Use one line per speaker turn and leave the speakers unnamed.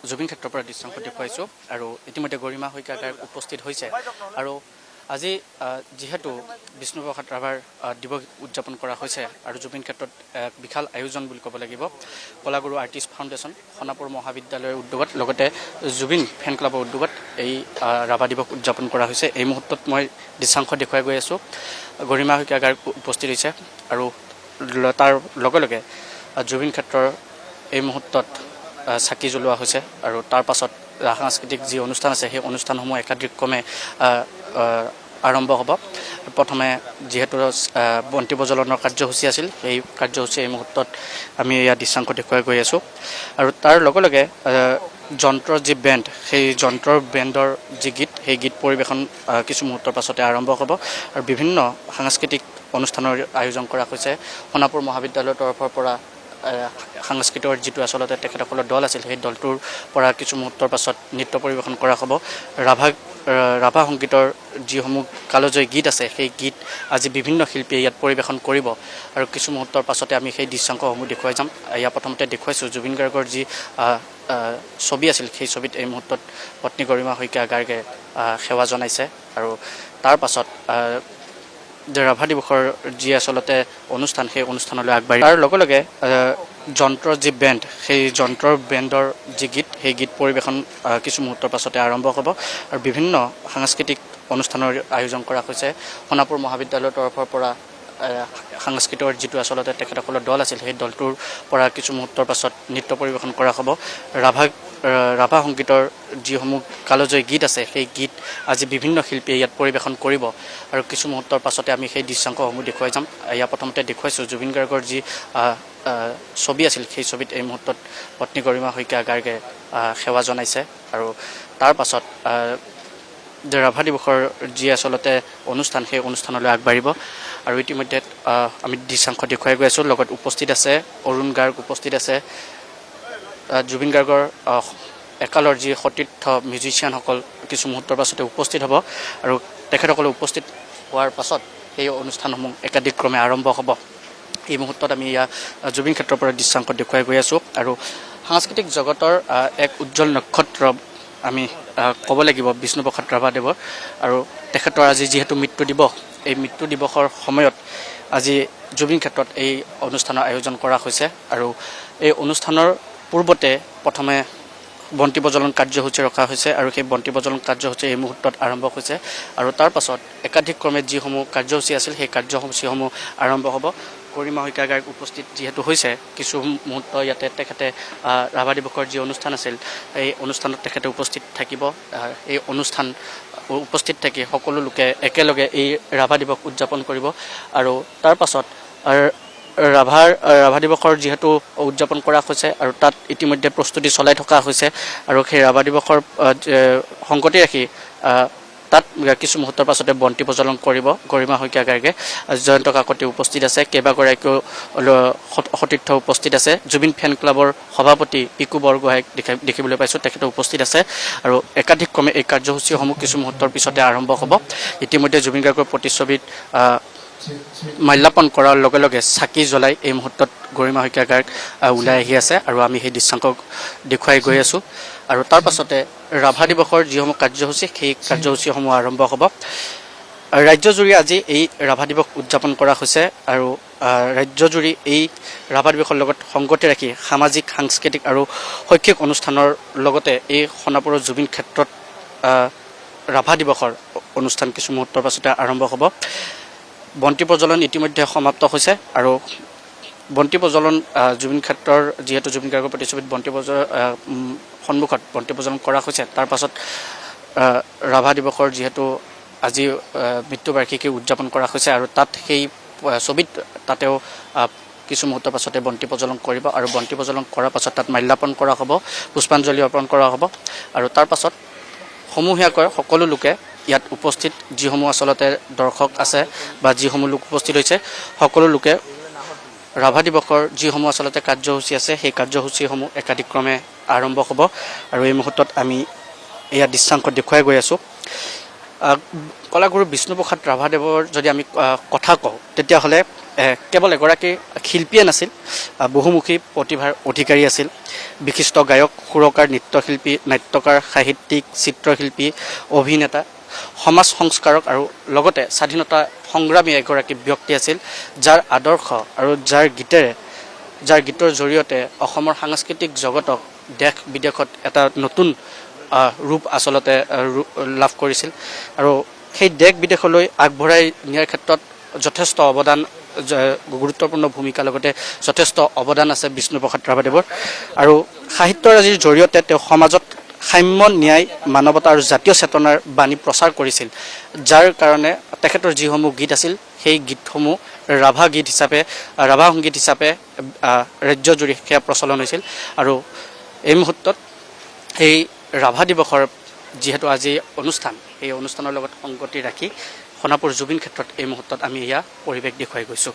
জুবিন ক্ষেত্ৰৰ পৰা দৃশ্যাংশ দেখুৱাইছোঁ আৰু ইতিমধ্যে গৰিমা শইকীয়া গায়ক উপস্থিত হৈছে আৰু আজি যেহেতু বিষ্ণুপ্ৰসাদ ৰাভাৰ দিৱস উদযাপন কৰা হৈছে আৰু জুবিন ক্ষেত্ৰত এক বিশাল আয়োজন বুলি ক'ব লাগিব কলাগুৰু আৰ্টিষ্ট ফাউণ্ডেশ্যন সোণাপুৰ মহাবিদ্যালয়ৰ উদ্যোগত লগতে জুবিন ফেন ক্লাবৰ উদ্যোগত এই ৰাভা দিৱস উদযাপন কৰা হৈছে। এই মুহূৰ্তত মই দৃশ্যাংশ দেখুৱাই গৈ আছোঁ। গৰিমা শইকীয়া গায়ক উপস্থিত হৈছে আৰু তাৰ লগে লগে জুবিন ক্ষেত্ৰৰ এই মুহূৰ্তত চাকি জ্বলোৱা হৈছে আৰু তাৰ পাছত সাংস্কৃতিক যি অনুষ্ঠান আছে সেই অনুষ্ঠানসমূহ একাধিক্ৰমে আৰম্ভ হ'ব। প্ৰথমে যিহেতু বন্তি প্ৰজ্বলনৰ কাৰ্যসূচী আছিল সেই কাৰ্যসূচী এই মুহূৰ্তত আমি ইয়াত দৃশ্যাংশ দেখুৱাই গৈ আছোঁ আৰু তাৰ লগে লগে যন্ত্ৰৰ যি বেণ্ড সেই যন্ত্ৰৰ বেণ্ডৰ যি গীত সেই গীত পৰিৱেশন কিছু মুহূৰ্তৰ পাছতে আৰম্ভ হ'ব আৰু বিভিন্ন সাংস্কৃতিক অনুষ্ঠানৰ আয়োজন কৰা হৈছে। সোণাপুৰ মহাবিদ্যালয়ৰ তৰফৰ পৰা সাংস্কৃতিকৰ যিটো আচলতে তেখেতসকলৰ দল আছিল সেই দলটোৰ পৰা কিছু মুহূৰ্তৰ পাছত নৃত্য পৰিৱেশন কৰা হ'ব। ৰাভা সংগীতৰ যিসমূহ কালজয়ী গীত আছে সেই গীত আজি বিভিন্ন শিল্পীয়ে ইয়াত পৰিৱেশন কৰিব আৰু কিছু মুহূৰ্তৰ পাছতে আমি সেই দৃশ্যাংশসমূহ দেখুৱাই যাম। ইয়াৰ প্ৰথমতে দেখুৱাইছোঁ জুবিন গাৰ্গৰ যি ছবি আছিল সেই ছবিত এই মুহূৰ্তত পত্নী গৰিমা শইকীয়া গাৰ্গে সেৱা জনাইছে আৰু তাৰ পাছত ৰাভা দিৱসৰ যি আচলতে অনুষ্ঠান সেই অনুষ্ঠানলৈ আগবাঢ়ি তাৰ লগে লগে যন্ত্ৰৰ যি বেণ্ড সেই যন্ত্ৰৰ বেণ্ডৰ যি গীত সেই গীত পৰিৱেশন কিছু মুহূৰ্তৰ পাছতে আৰম্ভ হ'ব আৰু বিভিন্ন সাংস্কৃতিক অনুষ্ঠানৰ আয়োজন কৰা হৈছে। সোণাপুৰ মহাবিদ্যালয়ৰ তৰফৰ পৰা সাংস্কৃতিকৰ যিটো আচলতে তেখেতসকলৰ দল আছিল সেই দলটোৰ পৰা কিছু মুহূৰ্তৰ পাছত নৃত্য পৰিৱেশন কৰা হ'ব। ৰাভা সংগীতৰ যিসমূহ কালজয়ী গীত আছে সেই গীত আজি বিভিন্ন শিল্পীয়ে ইয়াত পৰিৱেশন কৰিব আৰু কিছু মুহূৰ্তৰ পাছতে আমি সেই দৃশ্যাংশসমূহ দেখুৱাই যাম। ইয়াৰ প্ৰথমতে দেখুৱাইছোঁ জুবিন গাৰ্গৰ যি ছবি আছিল সেই ছবিত এই মুহূৰ্তত পত্নী গৰিমা শইকীয়া গাৰ্গে সেৱা জনাইছে আৰু তাৰ পাছত ৰাভা দিৱসৰ যি আচলতে অনুষ্ঠান সেই অনুষ্ঠানলৈ আগবাঢ়িব আৰু ইতিমধ্যে আমি দৃশ্যাংশ দেখুৱাই গৈ আছোঁ। লগত উপস্থিত আছে অৰুণ গাৰ্গ, উপস্থিত আছে জুবিন গাৰ্গৰ একালৰ যি সতীৰ্থ মিউজিচিয়ানসকল কিছু মুহূৰ্তৰ পাছতে উপস্থিত হ'ব আৰু তেখেতসকলে উপস্থিত হোৱাৰ পাছত সেই অনুষ্ঠানসমূহ একাধিক্ৰমে আৰম্ভ হ'ব। এই মুহূৰ্তত আমি ইয়াৰ জুবিন ক্ষেত্ৰৰ পৰা দৃশ্যাংশ দেখুৱাই গৈ আছোঁ আৰু সাংস্কৃতিক জগতৰ এক উজ্জ্বল নক্ষত্ৰ আমি ক'ব লাগিব বিষ্ণুপ্ৰসাদ ৰাভাদেৱৰ আৰু তেখেতৰ আজি যিহেতু মৃত্যু দিৱস এই মৃত্যু দিৱসৰ সময়ত আজি জুবিন ক্ষেত্ৰত এই অনুষ্ঠানৰ আয়োজন কৰা হৈছে আৰু এই অনুষ্ঠানৰ পূৰ্বতে প্ৰথমে বন্তি প্ৰজ্বলন কাৰ্যসূচী ৰখা হৈছে আৰু সেই বন্তি প্ৰজ্বলন কাৰ্যসূচী এই মুহূৰ্তত আৰম্ভ হৈছে আৰু তাৰ পাছত একাধিক্ৰমে যিসমূহ কাৰ্যসূচী আছিল সেই কাৰ্যসূচীসমূহ আৰম্ভ হ'ব। গৰিমা শইকীয়া গায়ক উপস্থিত যিহেতু হৈছে কিছু মুহূৰ্ত ইয়াতে তেখেতে ৰাভা দিৱসৰ যি অনুষ্ঠান আছিল এই অনুষ্ঠানত তেখেতে উপস্থিত থাকিব। এই অনুষ্ঠান উপস্থিত থাকি সকলো লোকে একেলগে এই ৰাভা দিৱস উদযাপন কৰিব আৰু তাৰ পাছত ৰাভা দিৱসৰ যিহেতু উদযাপন কৰা হৈছে আৰু তাত ইতিমধ্যে প্ৰস্তুতি চলাই থকা হৈছে আৰু সেই ৰাভা দিৱসৰ সংগতি ৰাখি তাত কিছু মুহূৰ্তৰ পাছতে বন্তি প্ৰজ্বলন কৰিব গৰিমা শইকীয়া গাৰ্গে। জয়ন্ত কাকতি উপস্থিত আছে, কেইবাগৰাকীও সতীৰ্থ উপস্থিত আছে। জুবিন ফেন ক্লাবৰ সভাপতি পিকু বৰগোহাঁইক দেখিবলৈ পাইছোঁ, তেখেতে উপস্থিত আছে আৰু একাধিক্ৰমে এই কাৰ্যসূচীসমূহ কিছু মুহূৰ্তৰ পিছতে আৰম্ভ হ'ব। ইতিমধ্যে জুবিন গাৰ্গৰ প্ৰতিচ্ছবিত মাল্যাপন কৰাৰ লগে লগে চাকি জ্বলাই এই মুহূৰ্তত গৰিমা শইকীয়া গাৰ্গ ওলাই আহি আছে আৰু আমি সেই দৃশ্যাংশ দেখুৱাই গৈ আছোঁ আৰু তাৰ পাছতে ৰাভা দিৱসৰ যিসমূহ কাৰ্যসূচী সেই কাৰ্যসূচীসমূহ আৰম্ভ হ'ব। ৰাজ্যজুৰি আজি এই ৰাভা দিৱস উদযাপন কৰা হৈছে আৰু ৰাজ্যজুৰি এই ৰাভা দিৱসৰ লগত সংগতি ৰাখি সামাজিক, সাংস্কৃতিক আৰু শৈক্ষিক অনুষ্ঠানৰ লগতে এই সোণাপুৰৰ জুবিন ক্ষেত্ৰত ৰাভা দিৱসৰ অনুষ্ঠান কিছু মুহূৰ্তৰ পাছতে আৰম্ভ হ'ব। বন্তি প্ৰজ্বলন ইতিমধ্যে সমাপ্ত হৈছে আৰু বন্তি প্ৰজ্বলন জুবিন ক্ষেত্ৰৰ যিহেতু জুবিন গাৰ্গৰ প্ৰতিচ্ছবিত সন্মুখত বন্তি প্ৰজ্বলন কৰা হৈছে। তাৰ পাছত ৰাভা দিৱসৰ যিহেতু আজি মৃত্যুবাৰ্ষিকী উদযাপন কৰা হৈছে আৰু তাত সেই ছবিত তাতেও কিছু মুহূৰ্তৰ পাছতে বন্তি প্ৰজ্বলন কৰিব আৰু বন্তি প্ৰজ্বলন কৰাৰ পাছত তাত মাল্যাপন কৰা হ'ব, পুষ্পাঞ্জলি অৰ্পণ কৰা হ'ব আৰু তাৰ পাছত সমূহীয়াকৈ সকলো লোকে ইয়াত উপস্থিত যিসমূহ আচলতে দৰ্শক আছে বা যিসমূহ লোক উপস্থিত হৈছে সকলো লোকে ৰাভা দিৱসৰ যিসমূহ আচলতে কাৰ্যসূচী আছে সেই কাৰ্যসূচীসমূহ একাধিক্ৰমে আৰম্ভ হ'ব আৰু এই মুহূৰ্তত আমি এয়া দৃশ্যাংশ দেখুৱাই গৈ আছোঁ। কলাগুৰু বিষ্ণুপ্ৰসাদ ৰাভাদেৱৰ যদি আমি কথা কওঁ তেতিয়াহ'লে কেৱল এগৰাকী শিল্পীয়ে নাছিল, বহুমুখী প্ৰতিভাৰ অধিকাৰী আছিল। বিশিষ্ট গায়ক, সুৰকাৰ, নৃত্যশিল্পী, নাট্যকাৰ, সাহিত্যিক, চিত্ৰশিল্পী, অভিনেতা, সমাজ সংস্কাৰক আৰু লগতে স্বাধীনতা সংগ্ৰামী এগৰাকী ব্যক্তি আছিল, যাৰ আদৰ্শ আৰু যাৰ গীতৰ জৰিয়তে অসমৰ সাংস্কৃতিক জগতক দেশ বিদেশত এটা নতুন ৰূপ আচলতে লাভ কৰিছিল। আৰু সেই দেশ বিদেশলৈ আগবঢ়াই নিয়াৰ ক্ষেত্ৰত যথেষ্ট অৱদান, গুৰুত্বপূৰ্ণ ভূমিকাৰ লগতে যথেষ্ট অৱদান আছে বিষ্ণুপ্ৰসাদ ৰাভাদেৱৰ। আৰু সাহিত্যৰাজিৰ জৰিয়তে তেওঁ সমাজত সাম্য, ন্যায়, মানৱতা আৰু জাতীয় চেতনাৰ বাণী প্ৰচাৰ কৰিছিল, যাৰ কাৰণে তেখেতৰ যিসমূহ গীত আছিল সেই গীতসমূহ ৰাভা সংগীত হিচাপে ৰাজ্যজুৰি সেয়া প্ৰচলন হৈছিল। আৰু এই মুহূৰ্তত এই ৰাভা দিৱসৰ যিহেতু আজি অনুষ্ঠান, এই অনুষ্ঠানৰ লগত সংগতি ৰাখি সোণাপুৰ জুবিন ক্ষেত্ৰত এই মুহূৰ্তত আমি এয়া পৰিৱেশ দেখুৱাই গৈছোঁ।